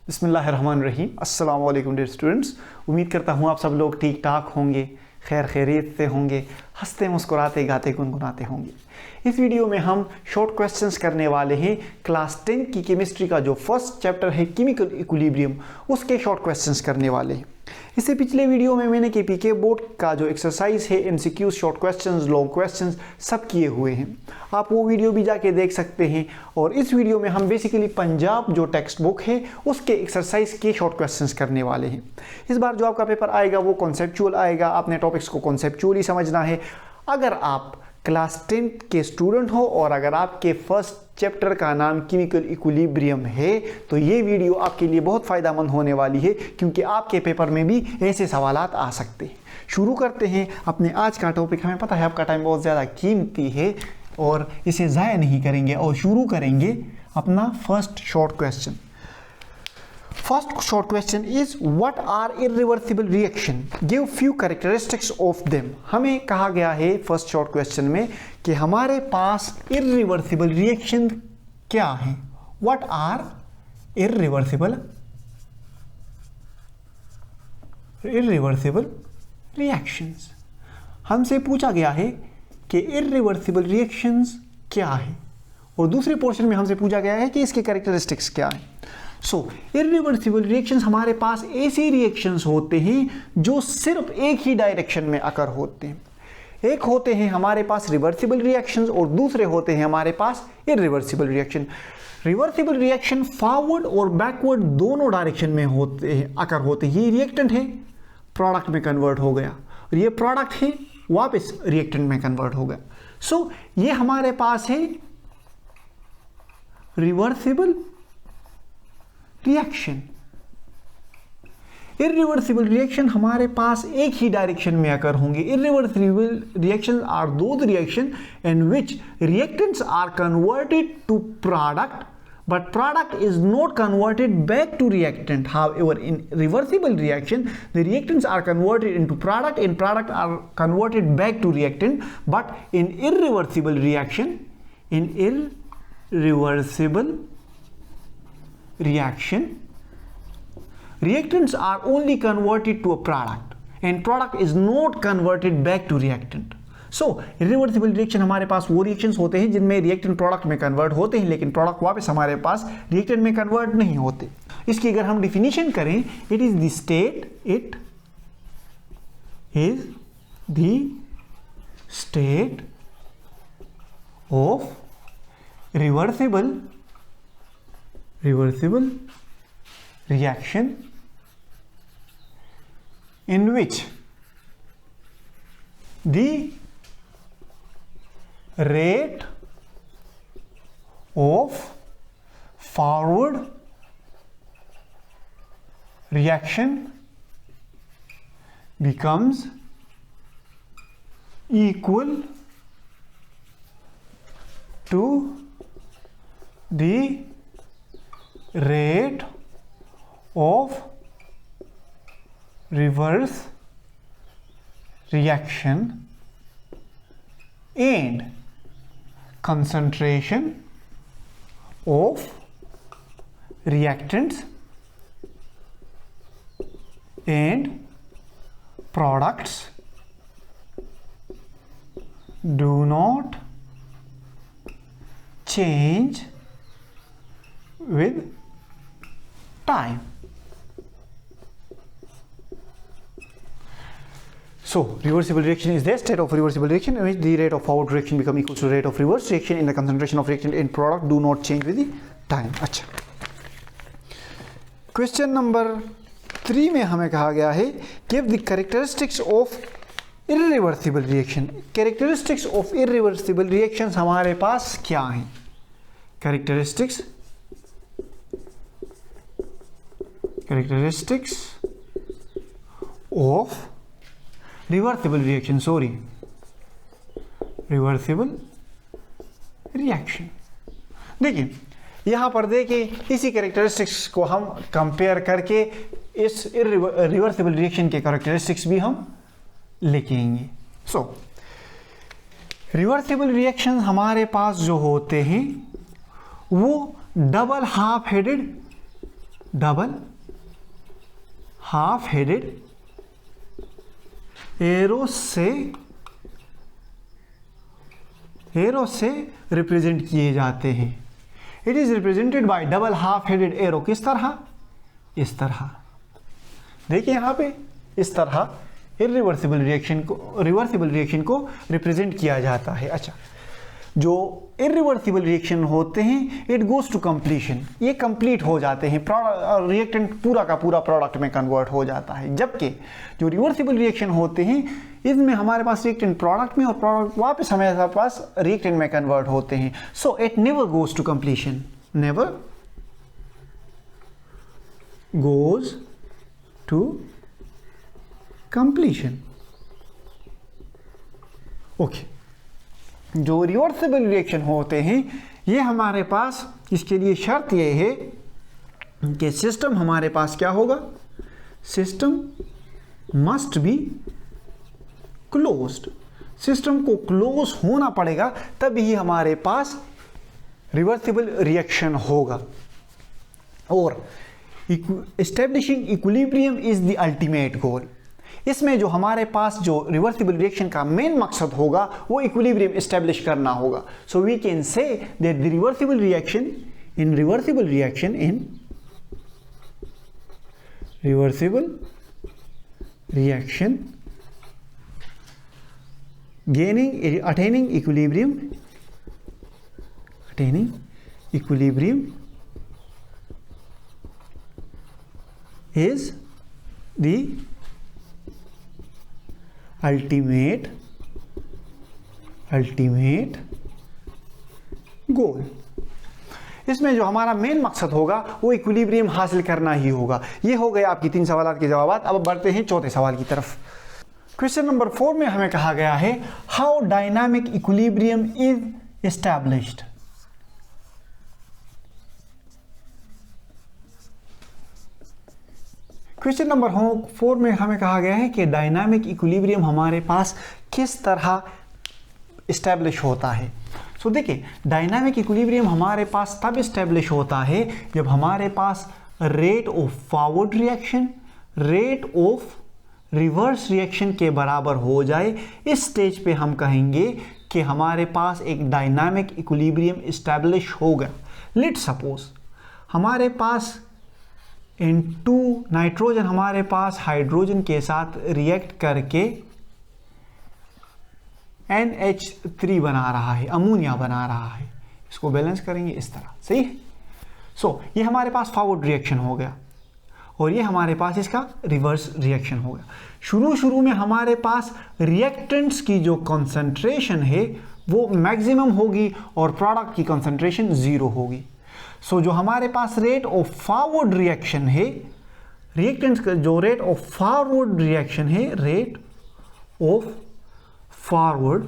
बिस्मिल्लाहिर्रहमानिर्रहीम। अस्सलाम वालेकुम डियर स्टूडेंट्स। उम्मीद करता हूँ आप सब लोग ठीक ठाक होंगे, खैर खैरियत से होंगे, हंसते मुस्कुराते गाते गुनगुनाते होंगे। इस वीडियो में हम शॉर्ट क्वेश्चंस करने वाले हैं। क्लास 10 की केमिस्ट्री का जो फर्स्ट चैप्टर है केमिकल इक्विलिब्रियम, उसके शॉर्ट क्वेश्चंस करने वाले हैं। इससे पिछले वीडियो में मैंने केपीके बोर्ड का जो एक्सरसाइज है, MCQ, short questions, long questions सब किए हुए हैं। आप वो वीडियो भी जाके देख सकते हैं। और इस वीडियो में हम बेसिकली पंजाब जो टेक्स्ट बुक है उसके एक्सरसाइज के शॉर्ट क्वेश्चंस करने वाले हैं। इस बार जो आपका पेपर आएगा वो कॉन्सेप्चुअल आएगा। आपने टॉपिक्स को कॉन्सेप्चुअली समझना है। अगर आप क्लास 10 के स्टूडेंट हो और अगर आपके फर्स्ट चैप्टर का नाम केमिकल इक्विलिब्रियम है तो ये वीडियो आपके लिए बहुत फ़ायदेमंद होने वाली है, क्योंकि आपके पेपर में भी ऐसे सवालात आ सकते हैं। शुरू करते हैं अपने आज का टॉपिक। हमें पता है आपका टाइम बहुत ज़्यादा कीमती है और इसे ज़ाया नहीं करेंगे और शुरू करेंगे अपना first short question. First short question is what are irreversible reaction? Give few characteristics of them. हमें कहा गया है फर्स्ट शॉर्ट क्वेश्चन में कि हमारे पास irreversible reaction क्या है? What are irreversible reactions? हमसे पूछा गया है कि irreversible reactions क्या है, और दूसरे पोर्शन में हमसे पूछा गया है कि इसके कैरेक्टरिस्टिक्स क्या है। इर्रिवर्सिबल रिएक्शंस हमारे पास ऐसे रिएक्शंस होते हैं जो सिर्फ एक ही डायरेक्शन में अकर होते हैं। एक होते हैं हमारे पास रिवर्सिबल रिएक्शंस और दूसरे होते हैं हमारे पास irreversible reaction. Reversible reaction forward और बैकवर्ड दोनों डायरेक्शन में होते हैं, अकर होते हैं। ये रिएक्टेंट है, प्रोडक्ट में कन्वर्ट हो गया, और ये प्रोडक्ट है, वापस रिएक्टेंट में कन्वर्ट हो गया। ये हमारे पास है रिवर्सिबल रिएक्शन। इर्रिवर्सिबल रिएक्शन हमारे पास एक ही डायरेक्शन में अकर होंगे। Irreversible reaction are those reaction in which reactants are converted to product but product is not converted back to reactant. However, in reversible reaction the reactants are converted into product and product are converted back to reactant. But in irreversible reaction, reactants are only converted to a product and product is not converted back to reactant. Irreversible reaction हमारे पास वो reactions होते हैं जिनमें reactant product में convert होते हैं, लेकिन प्रोडक्ट वापस हमारे पास रिएक्टेंट में कन्वर्ट नहीं होते। इसकी अगर हम डिफिनीशन करें, it is the state of reversible reaction in which the rate of forward reaction becomes equal to the rate of reverse reaction and concentration of reactants and products do not change with time. Reversible reaction is the state of reversible reaction in which the rate of forward reaction become equal to the rate of reverse reaction and the concentration of reactant in product do not change with the time. अच्छा, question number 3 में हमें कहा गया है give the characteristics of irreversible reaction. Characteristics of irreversible reactions हमारे पास क्या हैं? Characteristics of reversible reaction, reversible reaction. देखिए यहाँ पर देखिए, इसी कैरेक्टरिस्टिक्स को हम कंपेयर करके इस रिवर्सिबल रिएक्शन के कैरेक्टरिस्टिक्स भी हम लिखेंगे। रिवर्सिबल रिएक्शन हमारे पास जो होते हैं वो double half headed double half headed arrow से रिप्रेजेंट किए जाते हैं। It is represented by double half headed arrow. किस तरह? इस तरह। देखिए यहां पे इस तरह रिवर्सिबल रिएक्शन को रिप्रेजेंट किया जाता है। अच्छा, जो इरिवर्सिबल रिएक्शन होते हैं इट गोज टू कंप्लीशन, ये कंप्लीट हो जाते हैं, रिएक्टेंट पूरा का पूरा प्रोडक्ट में कन्वर्ट हो जाता है। जबकि जो रिवर्सिबल रिएक्शन होते हैं इसमें हमारे पास रिएक्टेंट प्रोडक्ट में और प्रोडक्ट वापस हमारे पास रिएक्टेंट में कन्वर्ट होते हैं। So it never goes to completion, never goes to completion. Okay, जो रिवर्सिबल रिएक्शन होते हैं ये हमारे पास, इसके लिए शर्त ये है कि सिस्टम हमारे पास क्या होगा? System must be closed. System को क्लोज होना पड़ेगा तभी हमारे पास रिवर्सिबल रिएक्शन होगा। और establishing equilibrium is the ultimate goal. इसमें जो हमारे पास जो रिवर्सिबल रिएक्शन का मेन मकसद होगा वो इक्विलिब्रियम एस्टेब्लिश करना होगा। So we can say that the reversible reaction attaining equilibrium is the ultimate goal. इसमें जो हमारा मेन मकसद होगा वो इक्विलिब्रियम हासिल करना ही होगा। ये हो गए आपकी 3 सवाल के जवाब। अब बढ़ते हैं चौथे सवाल की तरफ। क्वेश्चन नंबर 4 में हमें कहा गया है how dynamic equilibrium is established. Question number 4 में हमें कहा गया है कि डायनामिक इक्विलिब्रियम हमारे पास किस तरह इस्टेब्लिश होता है। सो देखिए, डायनामिक इक्विलिब्रियम हमारे पास तब इस्टेब्लिश होता है जब हमारे पास rate of forward reaction rate of reverse reaction के बराबर हो जाए। इस स्टेज पे हम कहेंगे कि हमारे पास एक डायनामिक इक्विलिब्रियम इस्टेब्लिश होगा। लेट सपोज हमारे पास N2 नाइट्रोजन हमारे पास हाइड्रोजन के साथ रिएक्ट करके NH3 बना रहा है, अमोनिया बना रहा है। इसको बैलेंस करेंगे इस तरह, सही है। सो ये हमारे पास फॉरवर्ड रिएक्शन हो गया और ये हमारे पास इसका रिवर्स रिएक्शन हो गया। शुरू में हमारे पास रिएक्टेंट्स की जो कंसंट्रेशन है वो मैक्सिमम होगी और प्रोडक्ट की कंसंट्रेशन 0 होगी। सो जो हमारे पास रेट ऑफ फॉरवर्ड रिएक्शन है, रिएक्टेंट्स का जो रेट ऑफ फॉरवर्ड रिएक्शन है, रेट ऑफ फॉरवर्ड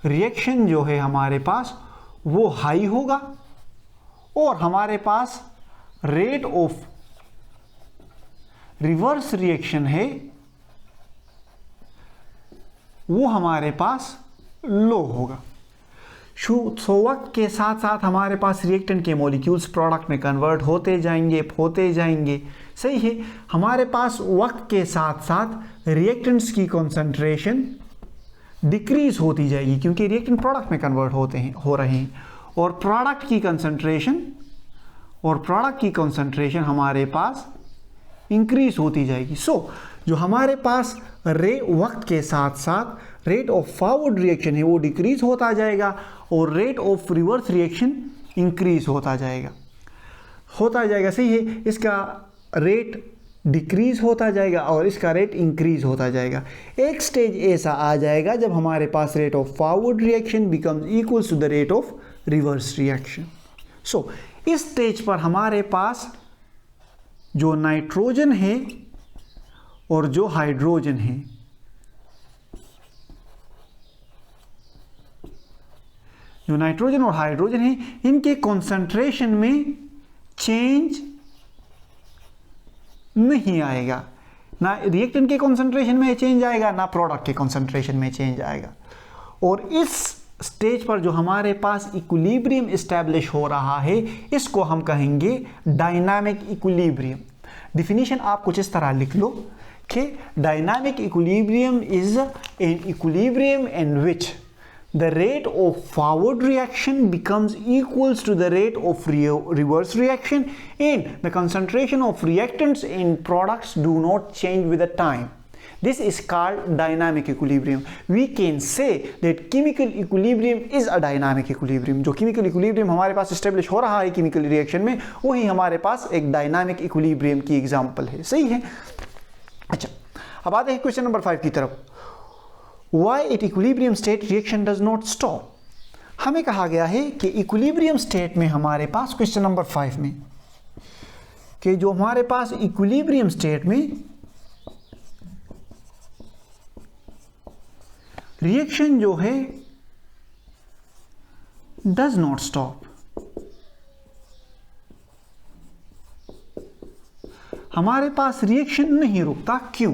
रिएक्शन जो है हमारे पास वो हाई होगा और हमारे पास रेट ऑफ रिवर्स रिएक्शन है वो हमारे पास लो होगा। सो वक्त के साथ साथ हमारे पास रिएक्टेंट के मॉलिक्यूल्स प्रोडक्ट में कन्वर्ट होते जाएंगे, सही है। हमारे पास वक्त के साथ साथ रिएक्टेंट्स की कंसंट्रेशन डिक्रीज होती जाएगी क्योंकि रिएक्टेंट प्रोडक्ट में कन्वर्ट हो रहे हैं और प्रोडक्ट की कंसंट्रेशन हमारे पास इंक्रीज होती जाएगी। सो जो हमारे पास वक्त के साथ साथ रेट ऑफ फॉरवर्ड रिएक्शन है वो डिक्रीज होता जाएगा और rate of reverse reaction increase होता जाएगा, सही है। इसका रेट डिक्रीज होता जाएगा और इसका रेट इंक्रीज होता जाएगा। एक स्टेज ऐसा आ जाएगा जब हमारे पास rate of forward reaction becomes equals to the rate of reverse reaction. So इस स्टेज पर हमारे पास जो नाइट्रोजन है और जो हाइड्रोजन है, जो नाइट्रोजन और हाइड्रोजन है, इनके कंसंट्रेशन में चेंज नहीं आएगा। ना रिएक्टेंट के कंसंट्रेशन में चेंज आएगा ना प्रोडक्ट के कंसंट्रेशन में चेंज आएगा। और इस स्टेज पर जो हमारे पास इक्विलिब्रियम इस्टेब्लिश हो रहा है, इसको हम कहेंगे डायनामिक इक्विलिब्रियम। डिफिनीशन आप कुछ इस तरह लिख लो कि dynamic equilibrium is an equilibrium in which the rate of forward reaction becomes equals to the rate of reverse reaction and the concentration of reactants in products do not change with the time. This is called dynamic equilibrium. We can say that chemical equilibrium is a dynamic equilibrium. जो chemical equilibrium हमारे पास establish हो रहा है chemical reaction में, वही हमारे पास एक dynamic equilibrium की example है। सही है। अच्छा, अब आते हैं क्वेश्चन नंबर 5 की तरफ। Why at equilibrium state reaction does not stop? हमें कहा गया है कि equilibrium state में हमारे पास क्वेश्चन नंबर 5 में कि जो हमारे पास equilibrium state में रिएक्शन जो है does not stop, हमारे पास रिएक्शन नहीं रुकता। क्यों?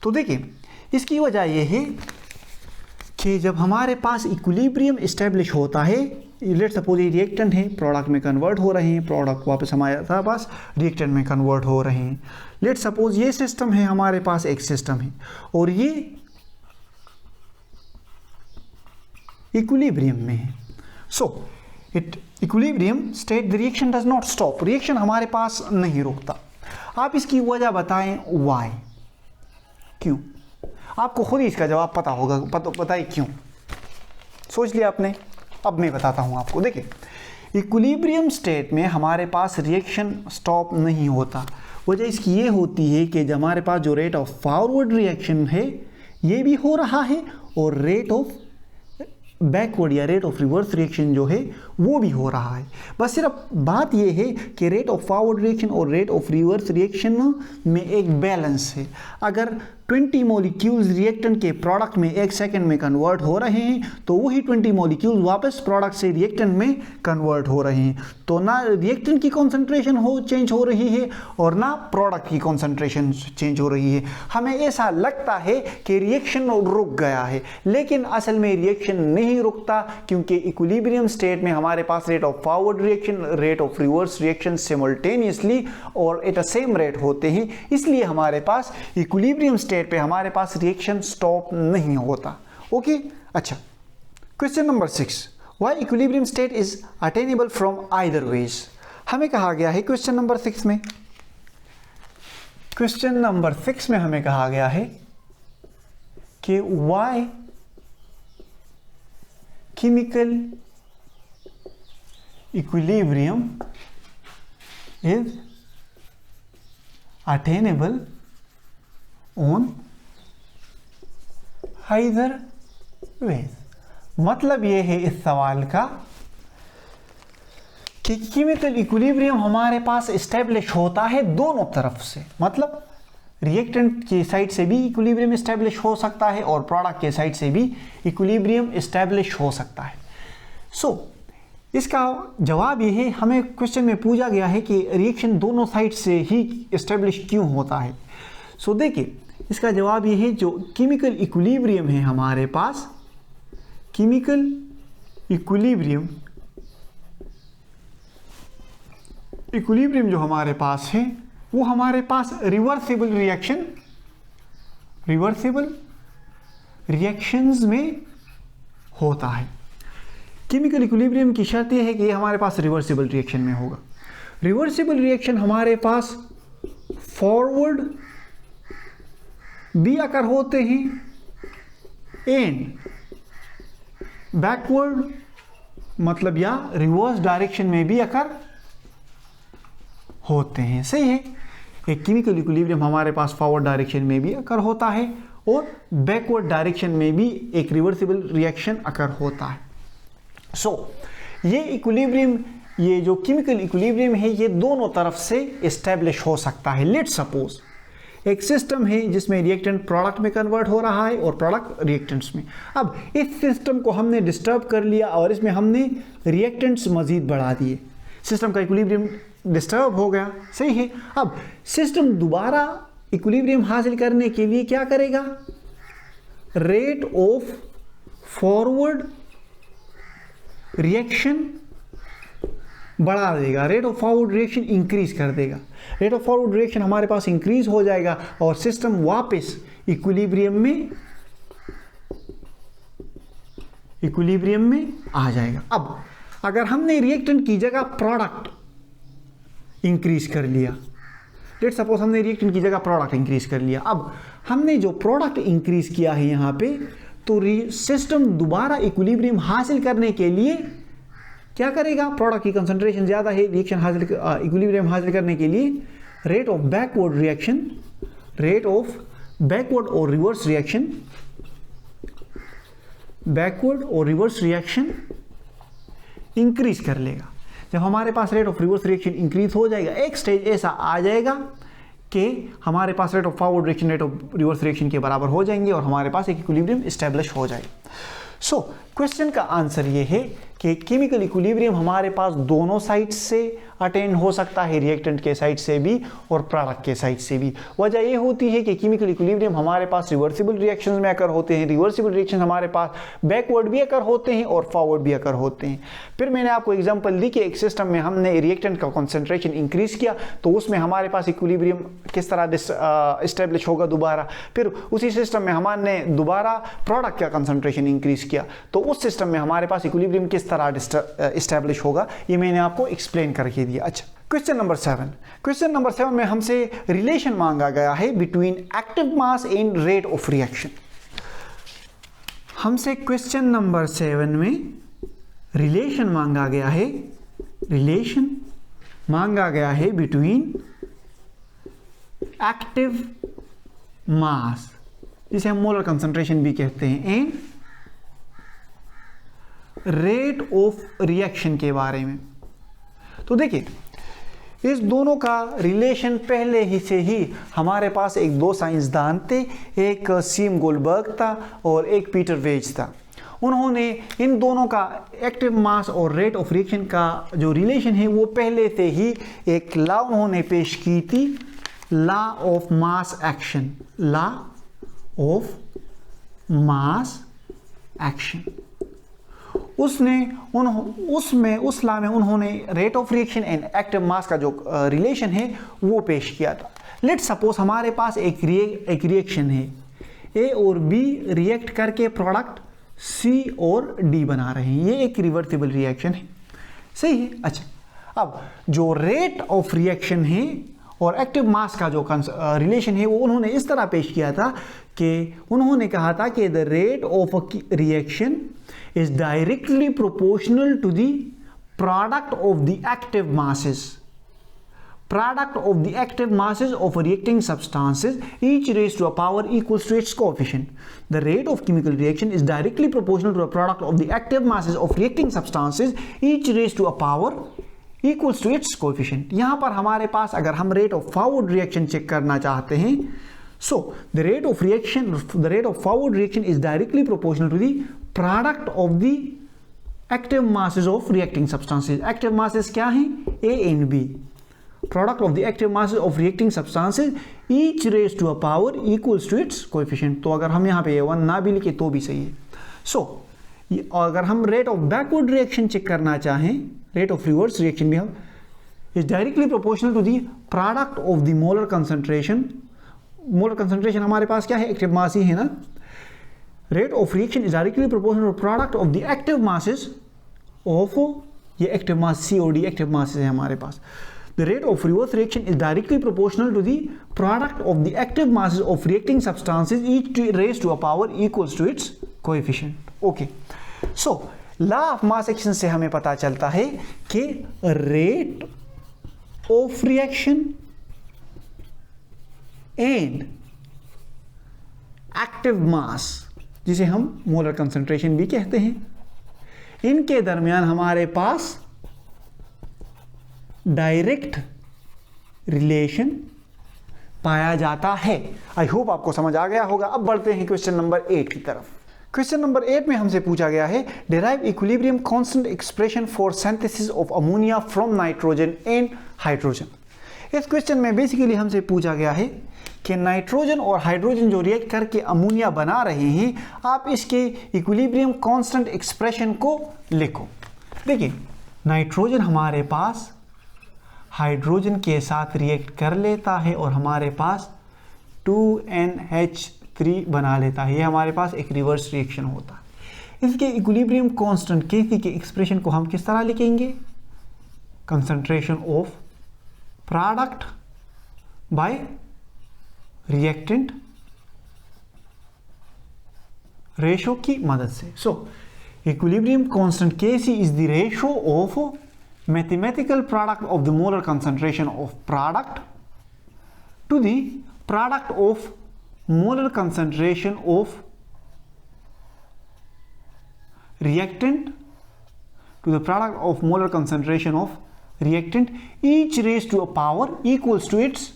तो देखिए, इसकी वजह यह है कि जब हमारे पास इक्विलिब्रियम इस्टेब्लिश होता है, लेट सपोज ये रिएक्टेंट है, प्रोडक्ट में कन्वर्ट हो रहे हैं, प्रोडक्ट वापस हमारे पास रिएक्टेंट में कन्वर्ट हो रहे हैं। लेट सपोज ये सिस्टम है, हमारे पास एक सिस्टम है और ये इक्विलिब्रियम में है। So it equilibrium state the reaction does not stop, reaction हमारे पास नहीं रुकता। आप इसकी वजह बताएं वाई, क्यों? आपको खुद ही इसका जवाब पता होगा, बताइए क्यों। सोच लिया आपने? अब मैं बताता हूं आपको। देखिए, इक्विलिब्रियम स्टेट में हमारे पास रिएक्शन स्टॉप नहीं होता। वजह इसकी ये होती है कि हमारे पास जो रेट ऑफ फॉरवर्ड रिएक्शन है ये भी हो रहा है और रेट ऑफ बैकवर्ड या रेट ऑफ रिवर्स रिएक्शन जो है वो भी हो रहा है। बस सिर्फ बात ये है कि रेट ऑफ फॉरवर्ड रिएक्शन और रेट ऑफ रिवर्स रिएक्शन में एक बैलेंस है। अगर 20 मॉलिक्यूल्स रिएक्टेंट के प्रोडक्ट में 1 सेकंड में कन्वर्ट हो रहे हैं तो वही 20 मॉलिक्यूल्स वापस प्रोडक्ट से रिएक्टेंट में कन्वर्ट हो रहे हैं। तो ना रिएक्टेंट की कॉन्सेंट्रेशन चेंज हो रही है और ना प्रोडक्ट की कॉन्सेंट्रेशन चेंज हो रही है। हमें ऐसा लगता है कि रिएक्शन रुक गया है, लेकिन असल में रिएक्शन नहीं रुकता, क्योंकि इक्विलिब्रियम स्टेट में हमारे पास rate of forward reaction, rate of reverse reaction simultaneously और एट अ सेम रेट होते हैं। इसलिए हमारे पास इक्विलिब्रियम स्टेट पे हमारे पास रिएक्शन स्टॉप नहीं होता। ओके, अच्छा, question number 6, why equilibrium state is attainable from either ways. हमें कहा गया है क्वेश्चन नंबर 6 में, क्वेश्चन नंबर 6 में हमें कहा गया है कि why chemical equilibrium is attainable on either ways. मतलब यह है इस सवाल का कि केमिकल इक्विलिब्रियम हमारे पास एस्टेब्लिश होता है दोनों तरफ से। मतलब रिएक्टेंट की साइड से भी इक्विलिब्रियम एस्टेब्लिश हो सकता है और प्रोडक्ट के साइड से भी इक्विलिब्रियम एस्टेब्लिश हो सकता है। सो इसका जवाब यह है, हमें क्वेश्चन में पूछा गया है कि रिएक्शन दोनों साइड से ही एस्टेब्लिश क्यों होता है। सो देखिए, इसका जवाब ये है, जो केमिकल इक्विलिब्रियम है हमारे पास, केमिकल इक्विलिब्रियम जो हमारे पास है वो हमारे पास रिवर्सिबल रिएक्शंस में होता है। केमिकल इक्विलिब्रियम की शर्त यह है कि ये हमारे पास रिवर्सिबल रिएक्शन में होगा। रिवर्सिबल रिएक्शन हमारे पास फॉरवर्ड भी अकर होते हैं एंड बैकवर्ड मतलब या रिवर्स डायरेक्शन में भी अकर होते हैं। सही है, एक केमिकल इक्विलिब्रियम हमारे पास फॉरवर्ड डायरेक्शन में भी अकर होता है और बैकवर्ड डायरेक्शन में भी एक रिवर्सिबल रिएक्शन अकर होता है। सो ये इक्विलिब्रियम, ये जो केमिकल इक्विलिब्रियम है ये दोनों तरफ से एस्टेब्लिश हो सकता है। लेट सपोज एक सिस्टम है जिसमें रिएक्टेंट प्रोडक्ट में कन्वर्ट हो रहा है और प्रोडक्ट रिएक्टेंट्स में। अब इस सिस्टम को हमने डिस्टर्ब कर लिया और इसमें हमने रिएक्टेंट्स मजीद बढ़ा दिए, सिस्टम का इक्विलिब्रियम डिस्टर्ब हो गया। सही है, अब सिस्टम दोबारा इक्विलिब्रियम हासिल करने के लिए क्या करेगा? रेट ऑफ फॉरवर्ड रिएक्शन बढ़ा देगा, rate of forward reaction increase कर देगा। रेट ऑफ फॉरवर्ड रिएक्शन हमारे पास इंक्रीज हो जाएगा और सिस्टम वापस इक्विलिब्रियम में आ जाएगा। अब अगर हमने रिएक्टेंट की जगह प्रोडक्ट इंक्रीज कर लिया, लेट्स सपोज हमने रिएक्टेंट की जगह प्रोडक्ट इंक्रीज कर लिया, अब हमने जो प्रोडक्ट इंक्रीज किया है यहाँ पे, तो सिस्टम दोबारा इक्विलिब्रियम हासिल करने के लिए क्या करेगा, प्रोडक्ट की कंसंट्रेशन ज्यादा है, रिएक्शन हासिल इक्विलिब्रियम हासिल करने के लिए rate of backward reaction, rate of backward और रिवर्स रिएक्शन, बैकवर्ड और रिवर्स रिएक्शन इंक्रीज कर लेगा। जब हमारे पास rate of reverse reaction increase हो जाएगा, एक स्टेज ऐसा आ जाएगा कि हमारे पास rate of forward reaction rate of reverse reaction के बराबर हो जाएंगे और हमारे पास एक इक्विलिब्रियम एस्टेब्लिश हो जाएगा। सो क्वेश्चन का आंसर ये है कि केमिकल इक्विलिब्रियम हमारे पास दोनों साइड से अटेन हो सकता है, रिएक्टेंट के साइड से भी और प्रोडक्ट के साइड से भी। वजह ये होती है कि केमिकल इक्विलिब्रियम हमारे पास रिवर्सिबल रिएक्शंस में अकर होते हैं, रिवर्सिबल रिएक्शन हमारे पास बैकवर्ड भी अकर होते हैं और फॉरवर्ड भी अकर होते हैं। फिर मैंने आपको एग्जांपल दी कि एक सिस्टम में हमने रिएक्टेंट का कंसंट्रेशन इंक्रीज किया तो उसमें हमारे पास इक्विलिब्रियम किस तरह इस्टेब्लिश होगा दोबारा। फिर उसी सिस्टम में हमने दोबारा प्रोडक्ट का कंसंट्रेशन इंक्रीज किया तो उस सिस्टम में हमारे पास इक्विलिब्रियम किस तरह इस्टेब्लिश होगा, ये मैंने आपको एक्सप्लेन करके दिया। अच्छा, क्वेश्चन नंबर 7। क्वेश्चन नंबर 7 में हमसे रिलेशन मांगा गया है between active mass and rate of reaction. हमसे क्वेश्चन नंबर 7 में रिलेशन मांगा गया है, रिलेशन मांगा गया है बिटवीन एक्टिव मास, जिसे हम मोलर कंसंट्रेशन भी कहते हैं, एंड रेट ऑफ रिएक्शन के बारे में। तो देखिए, इस दोनों का रिलेशन पहले ही से ही हमारे पास एक दो साइंसदान थे, एक सीम गोल्डबर्ग था और एक पीटर वेज था। उन्होंने इन दोनों का एक्टिव मास और रेट ऑफ रिएक्शन का जो रिलेशन है वो पहले से ही एक लॉ उन्होंने पेश की थी, law of mass action, law of mass action. उस लॉ में उन्होंने rate of reaction and active mass का जो रिलेशन है वो पेश किया था। लेट्स सपोज हमारे पास एक रिएक्शन है, ए और बी रिएक्ट करके प्रोडक्ट सी और डी बना रहे हैं, ये एक रिवर्सिबल रिएक्शन है, सही है। अच्छा, अब जो रेट ऑफ रिएक्शन है और एक्टिव मास का जो रिलेशन है वो उन्होंने इस तरह पेश किया था कि उन्होंने कहा था कि the rate of reaction is directly proportional to the product of the active masses. Product of the active masses of reacting substances, each raised to a power equals to its coefficient. The rate of chemical reaction is directly proportional to a product of the active masses of reacting substances, each raised to a power equals to its coefficient. यहाँ पर हमारे पास अगर हम rate of forward reaction check करना चाहते हैं, so the rate of forward reaction is directly proportional to the product of the active masses of reacting substances. Active masses क्या हैं? A and B. Product of the active masses of reacting substances, each raised to a power equals to its coefficient. तो अगर हम यहाँ पे A1 ना भी लिखे तो भी सही है। So अगर हम rate of backward reaction check करना चाहें, rate of reverse reaction भी हम is directly proportional to the product of the molar concentration. Molar concentration हमारे पास क्या है? एक्टिव मास ही है ना। Rate of reaction is directly proportional to product of the active masses of, ये एक्टिव मास सी और डी एक्टिव मासेस है हमारे पास। The rate of reverse reaction is directly proportional to the product of the active masses of reacting substances, each raised to a power equals to its coefficient. Okay, so law of mass action से हमें पता चलता है कि rate of reaction and active mass, जिसे हम molar concentration भी कहते हैं, इनके दरमियान हमारे पास डायरेक्ट रिलेशन पाया जाता है। आई होप आपको समझ आ गया होगा। अब बढ़ते हैं क्वेश्चन नंबर 8 की तरफ। क्वेश्चन नंबर 8 में हमसे पूछा गया है, derive equilibrium constant expression for synthesis of ammonia from nitrogen and hydrogen. इस क्वेश्चन में बेसिकली हमसे पूछा गया है कि नाइट्रोजन और हाइड्रोजन जो रिएक्ट करके अमोनिया बना रहे हैं, आप इसके इक्विलिब्रियम कांस्टेंट एक्सप्रेशन को लिखो। देखिए नाइट्रोजन हमारे पास हाइड्रोजन के साथ रिएक्ट कर लेता है और हमारे पास 2NH3 बना लेता है। ये हमारे पास एक रिवर्स रिएक्शन होता है। इसके इक्विलिब्रियम कांस्टेंट Kc के एक्सप्रेशन को हम किस तरह लिखेंगे? Concentration of product bye reactant ratio की मदद से। सो equilibrium constant Kc is the ratio of mathematical product of the molar concentration of product to the product of molar concentration of reactant to the product of molar concentration of reactant, each raised to a power equals to its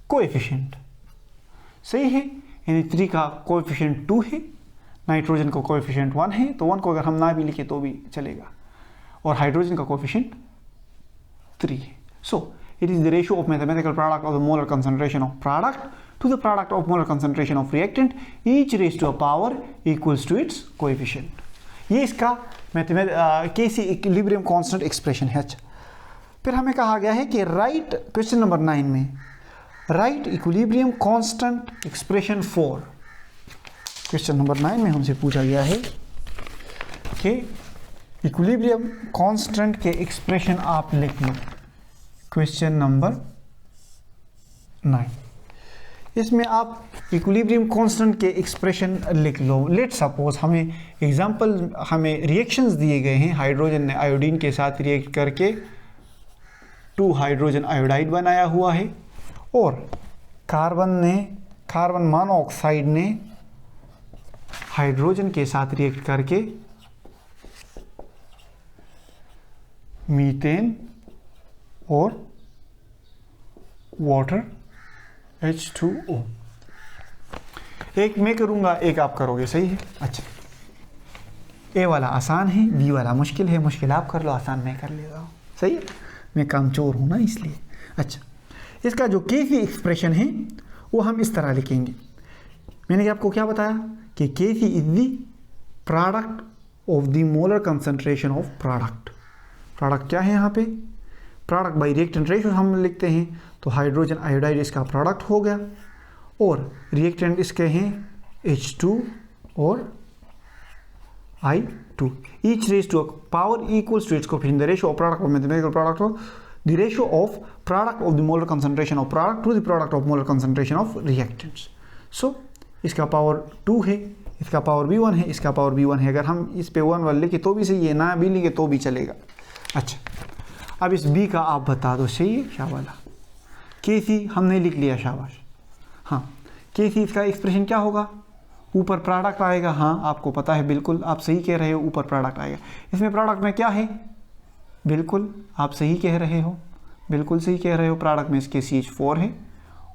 coefficient। सही है, यानी 3 का coefficient 2 है, nitrogen का coefficient 1 है, तो 1 को अगर हम ना भी लिखे तो भी चलेगा, और हाइड्रोजन का कोएफिशिएंट 3 है। So it is the ratio of mathematical product of the molar concentration of product to the product of molar concentration of reactant, each raise to a power equals to its coefficient. ये इसका Kc equilibrium constant expression है। फिर हमें कहा गया है कि right, question number 9 में right equilibrium constant expression for, question number 9 में हमसे पूछा गया है कि इक्विलिब्रियम कांस्टेंट के एक्सप्रेशन आप लिख लो। क्वेश्चन नंबर 9, इसमें आप इक्विलिब्रियम कांस्टेंट के एक्सप्रेशन लिख लो। लेट सपोज हमें एग्जांपल, हमें रिएक्शंस दिए गए हैं। हाइड्रोजन ने आयोडीन के साथ रिएक्ट करके 2 हाइड्रोजन आयोडाइड बनाया हुआ है, और कार्बन मोनोऑक्साइड ने हाइड्रोजन के साथ रिएक्ट करके मीथेन और वाटर H2O। एक मैं करूंगा, एक आप करोगे, सही है। अच्छा, ए वाला आसान है, बी वाला मुश्किल है। मुश्किल आप कर लो, आसान मैं कर लेता हूँ, सही है, मैं कामचोर हूँ ना इसलिए। अच्छा, इसका जो Kc एक्सप्रेशन है वो हम इस तरह लिखेंगे। मैंने आपको क्या बताया कि Kc is the product of the molar concentration of product. Product क्या है यहाँ पे? प्रोडक्ट बाई रिएक्टेंट रेशियो हम लिखते हैं, तो हाइड्रोजन आयोडाइड इसका प्रोडक्ट हो गया, और रिएक्टेंट इसके हैं H2 और I2, each raise to power equals to its coefficient, the ratio of product of mathematical product of the ratio of product of the molar concentration of product to the product of molar concentration of reactants. So इसका power 2 है, इसका power भी 1 है, इसका power भी 1 है। अगर हम इस पे 1 लिखे तो भी सही है, ना भी लिखे तो भी चलेगा। अच्छा, अब इस बी का आप बता दो, सही है क्या वाला? Kc हमने लिख लिया, शाबाश। हाँ, Kc इसका एक्सप्रेशन क्या होगा? ऊपर प्रोडक्ट आएगा। हाँ, आपको पता है, बिल्कुल आप सही कह रहे हो, ऊपर प्रोडक्ट आएगा। इसमें प्रोडक्ट में क्या है? बिल्कुल आप सही कह रहे हो, बिल्कुल सही कह रहे हो। प्रोडक्ट में इसके CH4 है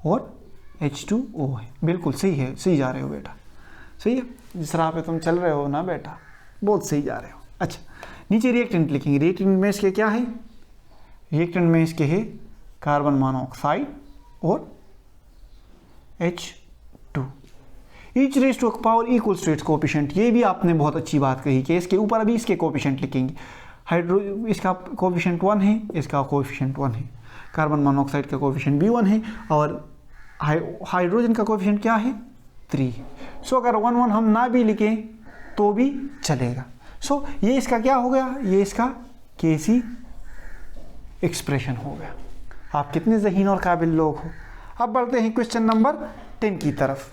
और H2O है, बिल्कुल सही है, सही जा रहे हो बेटा, सही है। जिस राह पे तुम चल रहे हो ना बेटा, बहुत सही जा रहे हो। अच्छा, नीचे रिएक्टेंट लिखेंगे। रिएक्टेंट में इसके क्या है? रिएक्टेंट में इसके है कार्बन मोनोऑक्साइड और H2, each raise to power equals to its coefficient. ये भी आपने बहुत अच्छी बात कही कि इसके ऊपर अभी इसके कोएफिशिएंट लिखेंगे। इसका कोएफिशिएंट 1 है, इसका कोएफिशिएंट 1 है, कार्बन मोनोऑक्साइड का कोएफिशिएंट भी 1 है, और हाइड्रोजन का कोएफिशिएंट क्या है? 3। सो अगर 1 हम ना भी लिखें तो भी चलेगा। सो ये इसका क्या हो गया? ये इसका Kc एक्सप्रेशन हो गया। आप कितने ज़हीन और काबिल लोग हो। अब बढ़ते हैं क्वेश्चन नंबर 10 की तरफ।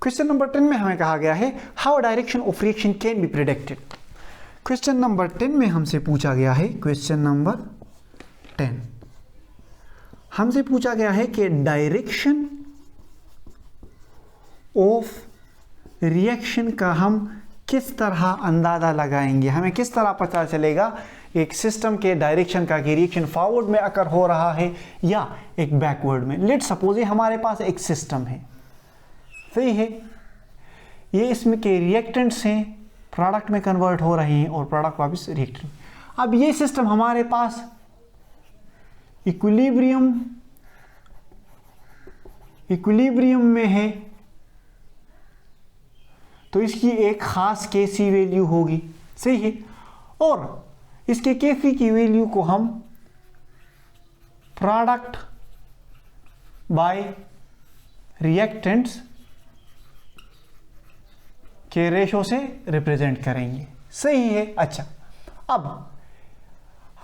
क्वेश्चन नंबर 10 में हमें कहा गया है how direction of reaction can be predicted. Question number 10 में हमसे पूछा गया है, क्वेश्चन नंबर 10 हमसे पूछा गया है कि डायरेक्शन ऑफ रिएक्शन का हम किस तरह अंदाज़ा लगाएंगे। हमें किस तरह पता चलेगा एक सिस्टम के डायरेक्शन का कि रिएक्शन फॉरवर्ड में अकर हो रहा है या एक बैकवर्ड में। लेट सपोज हमारे पास एक सिस्टम है, सही है, ये इसमें के रिएक्टेंट्स हैं, प्रोडक्ट में कन्वर्ट हो रहे हैं और प्रोडक्ट वापस रिएक्टेंट। अब ये सिस्टम हमारे पास इक्विलिब्रियम में है, तो इसकी एक खास Kc वैल्यू होगी, सही है। और इसके Kc की वैल्यू को हम प्रोडक्ट बाय रिएक्टेंट्स के रेशो से रिप्रेजेंट करेंगे, सही है। अच्छा, अब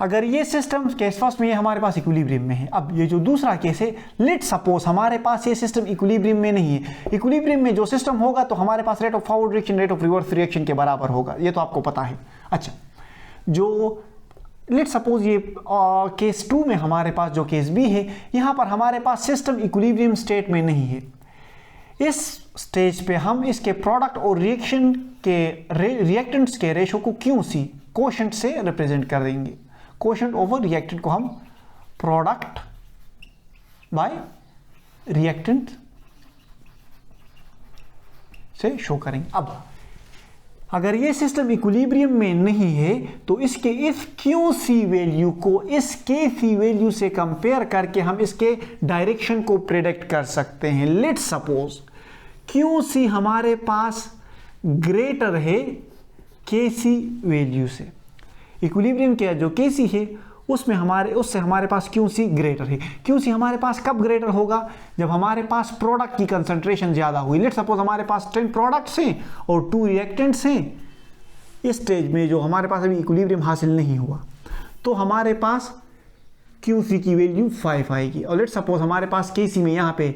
अगर ये सिस्टम केस फर्स्ट में ये हमारे पास इक्विलिब्रियम में है, अब ये जो दूसरा केस है, लेट सपोज हमारे पास ये सिस्टम इक्विलिब्रियम में नहीं है। इक्विलिब्रियम में जो सिस्टम होगा तो हमारे पास rate of forward reaction rate of reverse reaction के बराबर होगा, ये तो आपको पता है। अच्छा, जो लेट सपोज ये केस 2 में हमारे पास जो केस बी है, यहाँ पर हमारे पास सिस्टम इक्विलिब्रियम स्टेट में नहीं है। इस स्टेज पे हम इसके प्रोडक्ट और रिएक्शन के रिएक्टेंट्स के रेशो को QC कोशेंट से रिप्रेजेंट कर देंगे। कोशेंट ओवर रिएक्टेंट को हम प्रोडक्ट बाय रिएक्टेंट से शो करेंगे। अब अगर ये सिस्टम इक्विलिब्रियम में नहीं है तो इसके इस QC वैल्यू को इस Kc वैल्यू से कंपेयर करके हम इसके डायरेक्शन को प्रेडिक्ट कर सकते हैं। लेट सपोज QC हमारे पास ग्रेटर है Kc वैल्यू से। इक्विलिब्रियम के जो Kc है उससे हमारे पास QC ग्रेटर है। QC हमारे पास कब ग्रेटर होगा? जब हमारे पास प्रोडक्ट की कंसंट्रेशन ज़्यादा हुई। लेट सपोज हमारे पास 10 प्रोडक्ट्स हैं और 2 रिएक्टेंट्स हैं। इस स्टेज में जो हमारे पास अभी इक्विलिब्रियम हासिल नहीं हुआ तो हमारे पास QC की वैल्यू 5 आएगी। और लेट सपोज हमारे पास Kc में यहाँ पे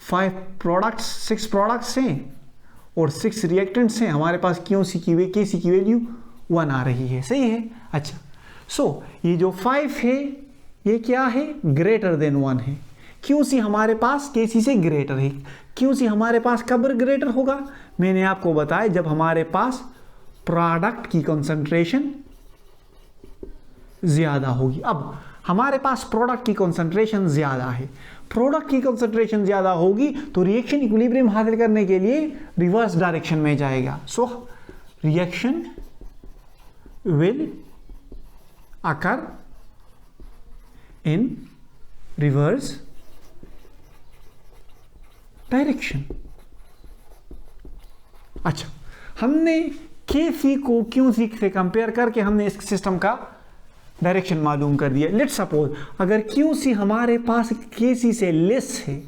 6 प्रोडक्ट्स हैं और 6 रिएक्टेंट्स हैं, हमारे पास Kc की वैल्यू 1 आ रही है, सही है। अच्छा, ये जो 5 है ये क्या है? ग्रेटर देन 1 है। QC हमारे पास Kc से ग्रेटर है। QC हमारे पास कब ग्रेटर होगा? मैंने आपको बताया जब हमारे पास प्रोडक्ट की कंसंट्रेशन ज्यादा होगी। अब हमारे पास प्रोडक्ट की कंसंट्रेशन ज्यादा है, प्रोडक्ट की कंसंट्रेशन ज्यादा होगी तो रिएक्शन इक्विलिब्रियम हासिल करने के लिए रिवर्स डायरेक्शन में जाएगा। So reaction will occur in reverse direction। अच्छा, हमने Kc को QC से कंपेयर करके हमने इस सिस्टम का डायरेक्शन मालूम कर दिया। लेट सपोज अगर QC हमारे पास Kc से लेस है,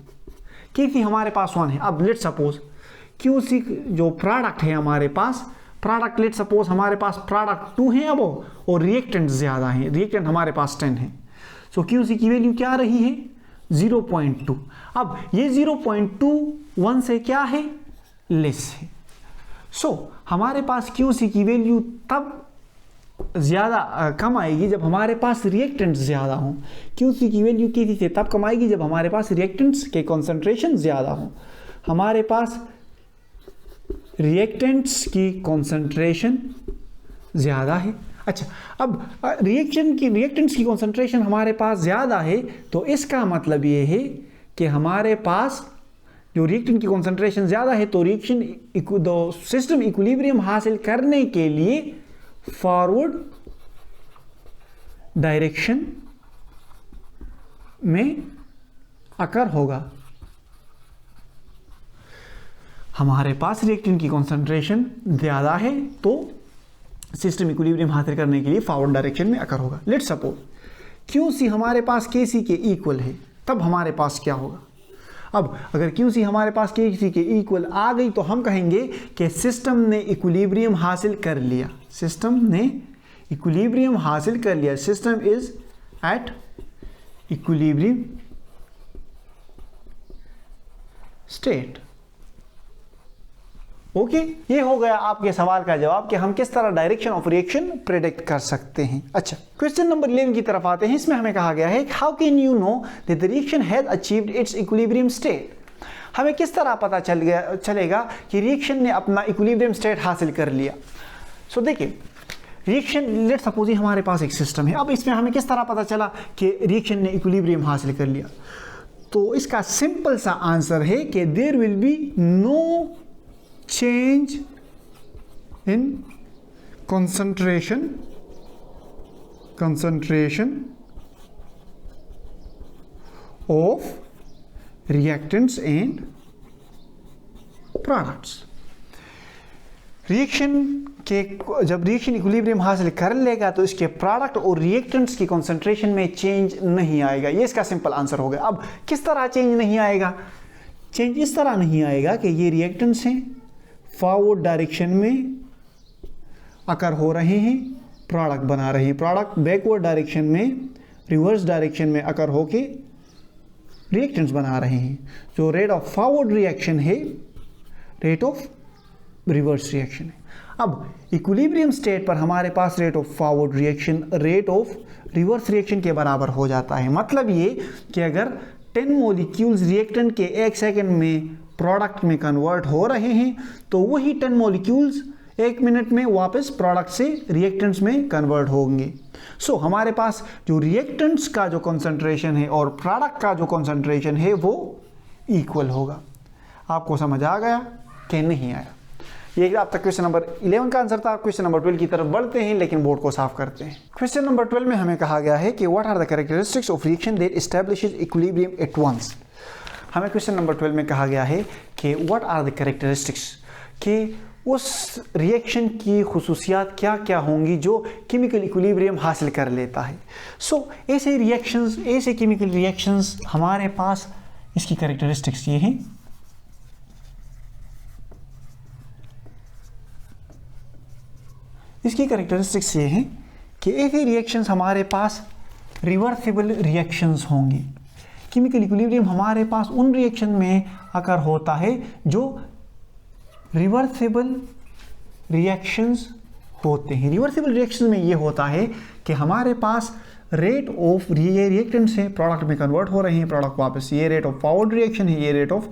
Kc हमारे पास 1 है। अब लेट सपोज QC जो प्रोडक्ट है हमारे पास, प्रोडक्ट लेट सपोज हमारे पास प्रोडक्ट 2 है अब और रिएक्टेंट ज्यादा है, रिएक्टेंट हमारे पास 10 है। सो QC की वैल्यू क्या रही है? 0.2। अब ये 0.2 1 से क्या है? लेस है। सो हमारे पास QC की वैल्यू तब ज्यादा कम आएगी जब हमारे पास रिएक्टेंट्स ज्यादा हों। QC की वैल्यू Kc से तब कम आएगी जब हमारे पास रिएक्टेंट्स के कॉन्सेंट्रेशन ज्यादा हों। हमारे पास रिएक्टेंट्स की कॉन्सेंट्रेशन ज़्यादा है। अच्छा, अब रिएक्टेंट्स की कॉन्सेंट्रेशन हमारे पास ज़्यादा है तो इसका मतलब ये है कि हमारे पास जो रिएक्टेंट की कॉन्सेंट्रेशन ज़्यादा है तो सिस्टम इक्विलिब्रियम हासिल करने के लिए फॉरवर्ड डायरेक्शन में अकर होगा। हमारे पास रिएक्टेंट की कॉन्सेंट्रेशन ज़्यादा है तो सिस्टम इक्विलिब्रियम हासिल करने के लिए फॉरवर्ड डायरेक्शन में अकर होगा। लेट सपोज QC हमारे पास Kc के इक्वल है, तब हमारे पास क्या होगा? अब अगर QC हमारे पास Kc के इक्वल आ गई तो हम कहेंगे कि सिस्टम ने इक्विलिब्रियम हासिल कर लिया। सिस्टम ने इक्विलिब्रियम हासिल कर लिया। System is at equilibrium state. Okay, ये हो गया आपके सवाल का जवाब कि हम किस तरह डायरेक्शन ऑफ रिएक्शन प्रेडिक्ट कर सकते हैं। अच्छा, क्वेश्चन नंबर 11 की तरफ आते हैं। इसमें हमें कहा गया है how can you know that the reaction has achieved it's equilibrium state. हमें किस तरह पता चलेगा कि रिएक्शन ने अपना इक्विलिब्रियम स्टेट हासिल कर लिया। सो देखिए, रिएक्शन लेट सपोज हमारे पास एक सिस्टम है। अब इसमें हमें किस तरह पता चला कि रिएक्शन ने इक्विलिब्रियम हासिल कर लिया? तो इसका सिंपल सा आंसर है कि there will be no change in concentration of reactants and products। Reaction के जब रिएक्शन इक्विलिब्रियम हासिल कर लेगा तो इसके प्रोडक्ट और रिएक्टेंट्स की कंसंट्रेशन में चेंज नहीं आएगा। ये इसका सिंपल आंसर हो गया। अब किस तरह चेंज नहीं आएगा? चेंज इस तरह नहीं आएगा कि ये रिएक्टेंट्स हैं, फॉरवर्ड डायरेक्शन में अकर हो रहे हैं, प्रोडक्ट बना रहे हैं, प्रोडक्ट बैकवर्ड डायरेक्शन में, रिवर्स डायरेक्शन में अकर होके रिएक्टेंट्स बना रहे हैं। जो रेट ऑफ फॉरवर्ड रिएक्शन है, रेट ऑफ रिवर्स रिएक्शन है। अब इक्विलिब्रियम स्टेट पर हमारे पास rate of forward reaction rate of reverse reaction के बराबर हो जाता है। मतलब ये कि अगर 10 मॉलिक्यूल्स रिएक्टेंट के 1 सेकंड में प्रोडक्ट में कन्वर्ट हो रहे हैं तो वही 10 मॉलिक्यूल्स 1 मिनट में वापस प्रोडक्ट से रिएक्टेंट्स में कन्वर्ट होंगे। सो हमारे पास जो रिएक्टेंट्स का जो कंसंट्रेशन है और प्रोडक्ट का जो कंसंट्रेशन है वो इक्वल होगा। आपको समझ आ गया कि नहीं आया? ये अब तक क्वेश्चन नंबर 11 का आंसर था। क्वेश्चन नंबर 12 की तरफ बढ़ते हैं, लेकिन बोर्ड को साफ करते हैं। क्वेश्चन नंबर 12 में हमें कहा गया है कि what are the characteristics of reaction that establishes equilibrium at once. हमें क्वेश्चन नंबर 12 में कहा गया है कि व्हाट आर द कैरेक्टरिस्टिक्स, कि उस रिएक्शन की खुसूसियात क्या क्या होंगी जो केमिकल इक्विलिब्रियम हासिल कर लेता है। सो ऐसे रिएक्शंस, ऐसे केमिकल रिएक्शंस हमारे पास, इसकी कैरेक्टरिस्टिक्स ये हैं। इसकी कैरेक्टरिस्टिक्स ये हैं कि ऐसे रिएक्शंस हमारे पास रिवर्सिबल रिएक्शंस होंगे। केमिकल इक्विलिब्रियम हमारे पास उन रिएक्शन में अकर होता है जो रिवर्सिबल रिएक्शंस होते हैं। रिवर्सिबल रिएक्शन में ये होता है कि हमारे पास रेट ऑफ, ये रिएक्टेंट्स हैं, प्रोडक्ट में कन्वर्ट हो रहे हैं, प्रोडक्ट वापस, ये रेट ऑफ फॉरवर्ड रिएक्शन है, ये रेट ऑफ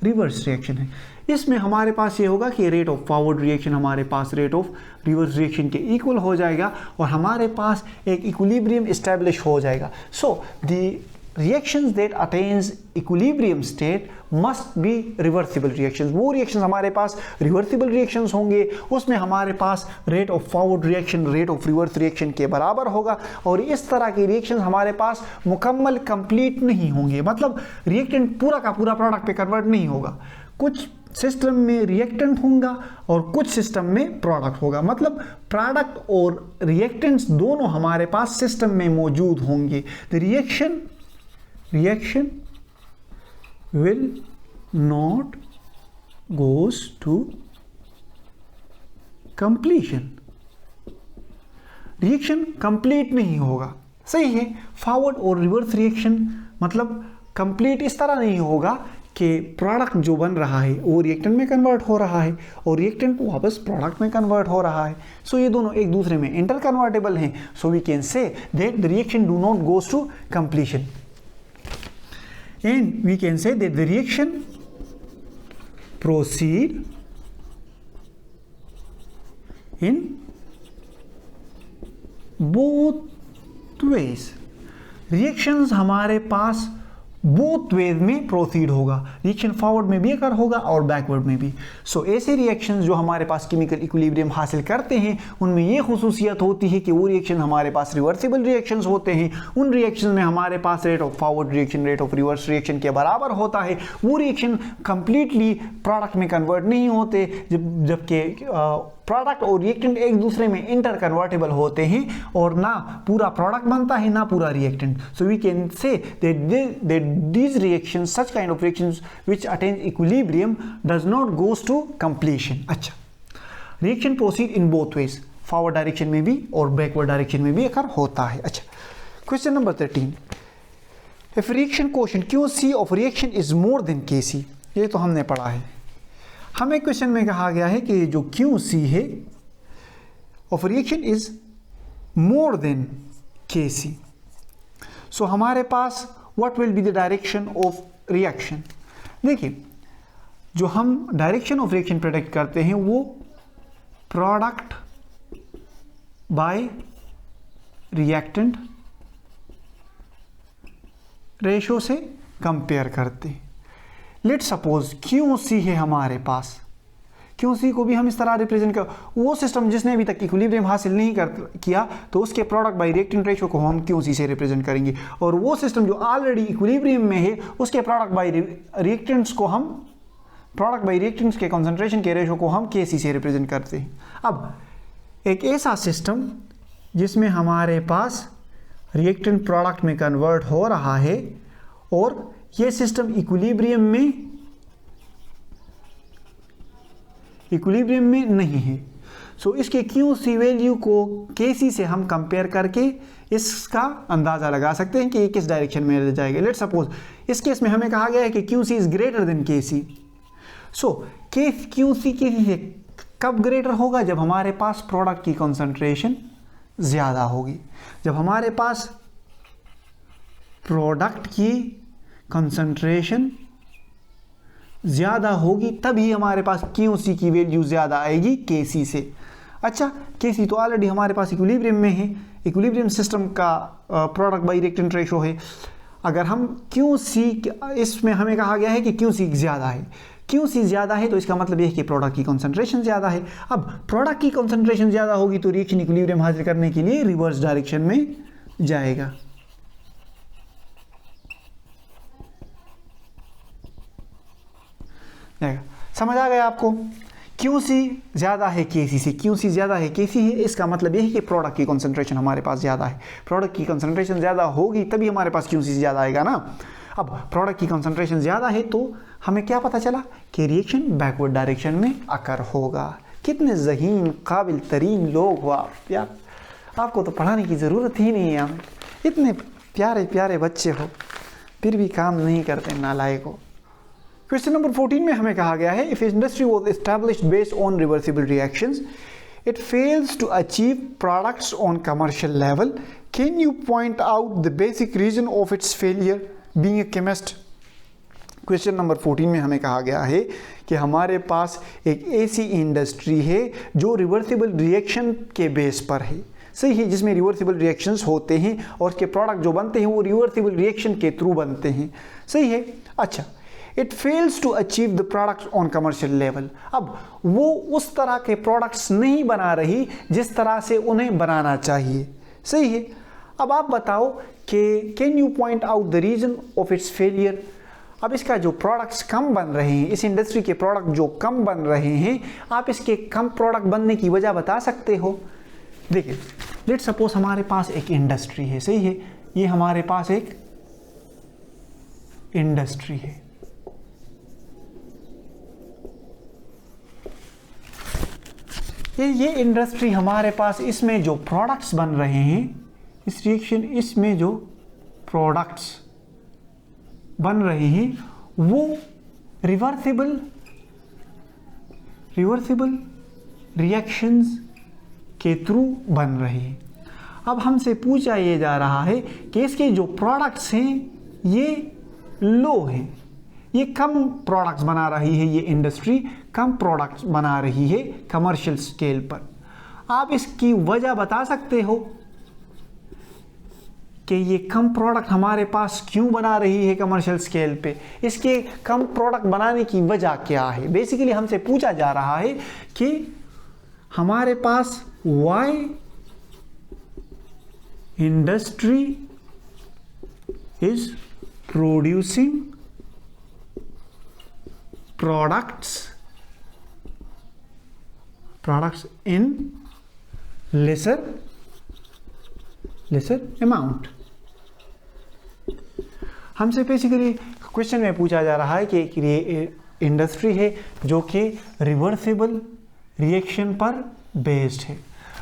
रिवर्स रिएक्शन है। इसमें हमारे पास ये होगा कि रेट ऑफ फॉरवर्ड रिएक्शन हमारे पास रेट ऑफ रिवर्स रिएक्शन के इक्वल हो जाएगा और हमारे पास एक इक्विलिब्रियम एस्टैब्लिश हो जाएगा। So the reactions that attains equilibrium state must be reversible reactions. वो रिएक्शंस हमारे पास रिवर्सिबल रिएक्शंस होंगे, उसमें हमारे पास rate of forward reaction rate of reverse reaction के बराबर होगा और इस तरह के रिएक्शंस हमारे पास मुकम्मल कंप्लीट नहीं होंगे। मतलब रिएक्टेंट पूरा का पूरा प्रोडक्ट पे कन्वर्ट नहीं होगा। कुछ सिस्टम में रिएक्टेंट होगा और कुछ सिस्टम में प्रोडक्ट होगा। मतलब प्रोडक्ट और रिएक्टेंट्स दोनों हमारे पास सिस्टम में मौजूद होंगे। The reaction will not goes to completion। Reaction complete नहीं होगा, सही है। फॉरवर्ड और रिवर्स रिएक्शन मतलब कंप्लीट इस तरह नहीं होगा कि प्रोडक्ट जो बन रहा है वो रिएक्टेंट में कन्वर्ट हो रहा है और रिएक्टेंट वापस प्रोडक्ट में कन्वर्ट हो रहा है। सो ये दोनों एक दूसरे में इंटर कन्वर्टेबल हैं। So we can say that the reaction do not goes to completion and we can say that the reaction proceed in both ways। Reactions हमारे पास बोथ वेज में प्रोसीड होगा। रिएक्शन फॉरवर्ड में भी अकर होगा और backward में भी। सो ऐसे रिएक्शंस जो हमारे पास केमिकल इक्विलिब्रियम हासिल करते हैं उनमें ये खुसूसियत होती है कि वो रिएक्शन हमारे पास रिवर्सिबल रिएक्शंस होते हैं। उन रिएक्शन में हमारे पास rate of forward reaction rate of reverse reaction के बराबर होता है। वो रिएक्शन कंप्लीटली प्रोडक्ट में कन्वर्ट नहीं होते, जबकि प्रोडक्ट और रिएक्टेंट एक दूसरे में इंटर कन्वर्टेबल होते हैं और ना पूरा प्रोडक्ट बनता है ना पूरा reactant. So we can say that these reactions, such kind of reactions which attain equilibrium does not goes to completion। अच्छा, reaction proceed in both ways, forward direction में भी और बैकवर्ड डायरेक्शन में भी अकर होता है। अच्छा, question number 13, if reaction coefficient QC of reaction is more than KC, ये तो हमने पढ़ा है। हमें क्वेश्चन में कहा गया है कि जो QC है of reaction is more than KC। So हमारे पास what will be the direction of reaction. देखिए, जो हम डायरेक्शन ऑफ रिएक्शन प्रेडिक्ट करते हैं वो प्रोडक्ट बाय रिएक्टेंट रेशो से कंपेयर करते हैं। लेट सपोज QC है हमारे पास, QC को भी हम इस तरह रिप्रेजेंट कर, वो सिस्टम जिसने अभी तक इक्विलिब्रियम हासिल नहीं किया तो उसके प्रोडक्ट बाय रिएक्टेंट रेशो को हम QC से रिप्रेजेंट करेंगे, और वो सिस्टम जो ऑलरेडी इक्विलिब्रियम में है उसके प्रोडक्ट बाय रिएक्टेंट्स को हम प्रोडक्ट बाई रिएक्टेंट्स के कंसंट्रेशन के रेशो को हम Kc से रिप्रेजेंट करते हैं। अब एक ऐसा सिस्टम जिसमें हमारे पास रिएक्टेंट प्रोडक्ट में कन्वर्ट हो रहा है और ये सिस्टम इक्विलिब्रियम में नहीं है, सो इसके QC वैल्यू को Kc से हम कंपेयर करके इसका अंदाज़ा लगा सकते हैं कि ये किस डायरेक्शन में जाएगा। लेट्स सपोज इस केस में हमें कहा गया है कि QC is greater than Kc। So QC Kc से कब ग्रेटर होगा? जब हमारे पास प्रोडक्ट की कंसंट्रेशन ज़्यादा होगी। जब हमारे पास प्रोडक्ट की कंसंट्रेशन ज़्यादा होगी तभी हमारे पास QC की वैल्यू ज़्यादा आएगी Kc से। अच्छा, Kc तो ऑलरेडी हमारे पास इक्विलिब्रियम में है, इक्विलिब्रियम सिस्टम का प्रोडक्ट बाई रिएक्टेंट रेशो है। अगर हम QC, इसमें हमें कहा गया है कि QC ज़्यादा है, QC ज़्यादा है तो इसका मतलब यह है कि प्रोडक्ट की कंसंट्रेशन ज़्यादा है। अब प्रोडक्ट की कंसंट्रेशन ज़्यादा होगी तो रिएक्शन इक्विलिब्रियम हासिल करने के लिए रिवर्स डायरेक्शन में जाएगा। समझ आ गया आपको? QC ज़्यादा है Kc से, QC ज़्यादा है Kc है, इसका मतलब यह है कि प्रोडक्ट की कंसंट्रेशन हमारे पास ज़्यादा है। प्रोडक्ट की कंसंट्रेशन ज़्यादा होगी तभी हमारे पास QC ज़्यादा आएगा ना। अब प्रोडक्ट की कंसंट्रेशन ज़्यादा है तो हमें क्या पता चला कि रिएक्शन बैकवर्ड डायरेक्शन में अकर होगा। कितने ज़हीन काबिल तरीन लोग हो आप यार, आपको तो पढ़ाने की ज़रूरत ही नहीं है। हमें इतने प्यारे प्यारे बच्चे हो फिर भी काम नहीं करते, नालायक हो। क्वेश्चन नंबर 14 में हमें कहा गया है if industry was established based on reversible reactions it fails to achieve products on commercial level, can you point out the basic reason of its failure being a chemist. Question number 14 में हमें कहा गया है कि हमारे पास एक ऐसी industry है जो रिवर्सिबल रिएक्शन के बेस पर है, सही है, जिसमें रिवर्सिबल रिएक्शंस होते हैं और उसके प्रोडक्ट जो बनते हैं वो रिवर्सिबल रिएक्शन के थ्रू बनते हैं, सही है। अच्छा, it fails to achieve the products on commercial level, अब वो उस तरह के प्रोडक्ट्स नहीं बना रही जिस तरह से उन्हें बनाना चाहिए, सही है। अब आप बताओ कि can you point out the reason of its failure. अब इसका जो प्रोडक्ट्स कम बन रहे हैं, इस इंडस्ट्री के प्रोडक्ट जो कम बन रहे हैं, आप इसके कम प्रोडक्ट बनने की वजह बता सकते हो। देखिए, लेट्स सपोज हमारे पास एक इंडस्ट्री है, सही है, ये हमारे पास एक इंडस्ट्री है। ये इंडस्ट्री हमारे पास, इसमें जो प्रोडक्ट्स बन रहे हैं, इस रिएक्शन इसमें जो प्रोडक्ट्स बन रहे हैं वो रिवर्सिबल रिएक्शंस के थ्रू बन रहे हैं। अब हमसे पूछा ये जा रहा है कि इसके जो प्रोडक्ट्स हैं ये लो हैं, ये कम प्रोडक्ट्स बना रही है, ये इंडस्ट्री कम प्रोडक्ट्स बना रही है कमर्शियल स्केल पर। आप इसकी वजह बता सकते हो कि ये कम प्रोडक्ट हमारे पास क्यों बना रही है कमर्शियल स्केल पे, इसके कम प्रोडक्ट बनाने की वजह क्या है। बेसिकली हमसे पूछा जा रहा है कि हमारे पास why industry is producing products in lesser amount। हमसे बेसिकली क्वेश्चन में पूछा जा रहा है कि एक इंडस्ट्री है जो कि रिवर्सिबल रिएक्शन पर बेस्ड है।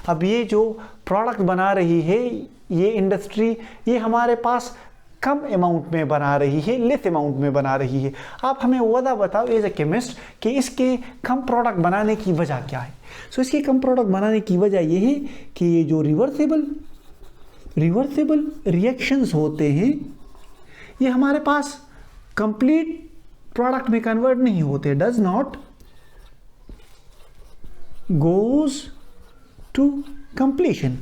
अब ये जो प्रोडक्ट बना रही है ये इंडस्ट्री, ये हमारे पास कम अमाउंट में बना रही है, लेस अमाउंट में बना रही है। आप हमें वजह बताओ एज ए केमिस्ट कि इसके कम प्रोडक्ट बनाने की वजह क्या है। सो इसके कम प्रोडक्ट बनाने की वजह ये है कि ये जो रिवर्सिबल रिएक्शंस होते हैं ये हमारे पास कंप्लीट प्रोडक्ट में कन्वर्ट नहीं होते, does not goes to completion.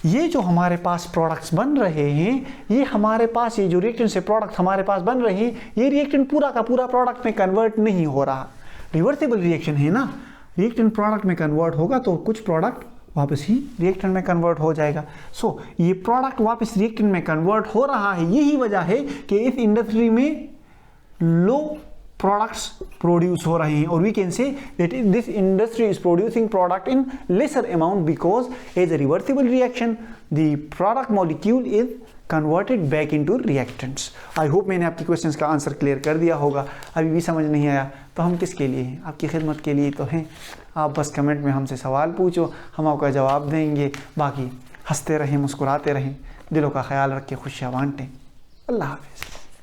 ये जो हमारे पास प्रोडक्ट्स बन रहे हैं, ये हमारे पास, ये जो रिएक्टेंट से प्रोडक्ट हमारे पास बन रहे हैं, ये रिएक्टेंट पूरा का पूरा प्रोडक्ट में कन्वर्ट नहीं हो रहा। रिवर्सिबल रिएक्शन है ना, रिएक्टेंट प्रोडक्ट में कन्वर्ट होगा तो कुछ प्रोडक्ट वापस ही रिएक्टेंट में कन्वर्ट हो जाएगा। सो ये प्रोडक्ट वापस रिएक्टेंट में कन्वर्ट हो रहा है, यही वजह है कि इस इंडस्ट्री में लो प्रोडक्ट्स प्रोड्यूस हो रहे हैं, और we can say that this industry is producing product in lesser amount because as a reversible reaction the product molecule is converted back into reactants. I hope मैंने आपकी क्वेश्चंस का answer clear कर दिया होगा। अभी भी समझ नहीं आया तो हम किसके लिए हैं? आपकी खिदमत के लिए तो हैं। आप बस कमेंट में हमसे सवाल पूछो, हम आपका जवाब देंगे। बाकी हंसते रहें, मुस्कुराते रहें, दिलों का ख्याल रखें, खुशियाँ बांटें। अल्लाह हाफ़िज़।